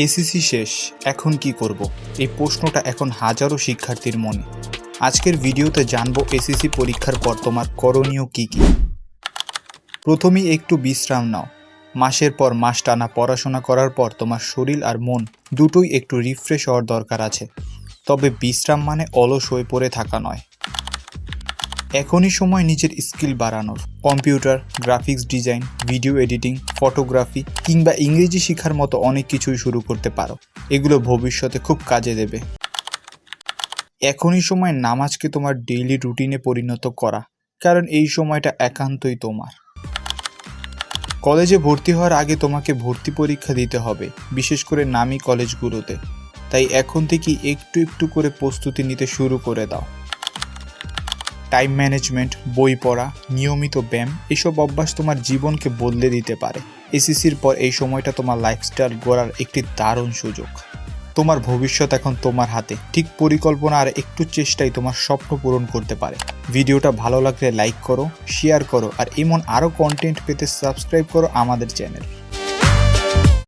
SSC শেষ, এখন কি করব? এই প্রশ্নটা এখন হাজারো শিক্ষার্থীর মনে। আজকের ভিডিওতে জানবো এসএসসি পরীক্ষার পর তোমার করণীয় কি কি। প্রথমেই একটু বিশ্রাম নাও। মাসের পর মাস টানা পড়াশোনা করার পর তোমার শরীর আর মন দুটোই একটু রিফ্রেশ হওয়ার দরকার আছে। তবে বিশ্রাম মানে অলস হয়ে পড়ে থাকা নয়। এখনই সময় নিজের স্কিল বাড়ানোর। Computer, graphics design, video editing, photography কিংবা ইংরেজি শেখার মতো অনেক কিছুই শুরু করতে পারো। এগুলো ভবিষ্যতে খুব কাজে দেবে। এখনই সময় নামাজকে তোমার ডেইলি রুটিনে পরিণত করা, কারণ এই সময়টা একান্তই তোমার। কলেজে ভর্তি হওয়ার আগে তোমাকে ভর্তি পরীক্ষা দিতে হবে, বিশেষ করে নামী কলেজগুলোতে। তাই এখন থেকেই একটু একটু করে প্রস্তুতি নিতে শুরু করে দাও। টাইম ম্যানেজমেন্ট, বই পড়া, নিয়মিত ব্যায়াম এসব অভ্যাস তোমার জীবনকে বদলে দিতে পারে। এসএসসির পর এই সময়টা তোমার লাইফস্টাইল গড়ার একটি দারুণ সুযোগ। তোমার ভবিষ্যৎ এখন তোমার হাতে। ঠিক পরিকল্পনা আর একটু চেষ্টাই তোমার স্বপ্ন পূরণ করতে পারে। ভিডিওটা ভালো লাগলে লাইক করো, শেয়ার করো আর এমন আরও কন্টেন্ট পেতে সাবস্ক্রাইব করো আমাদের চ্যানেল।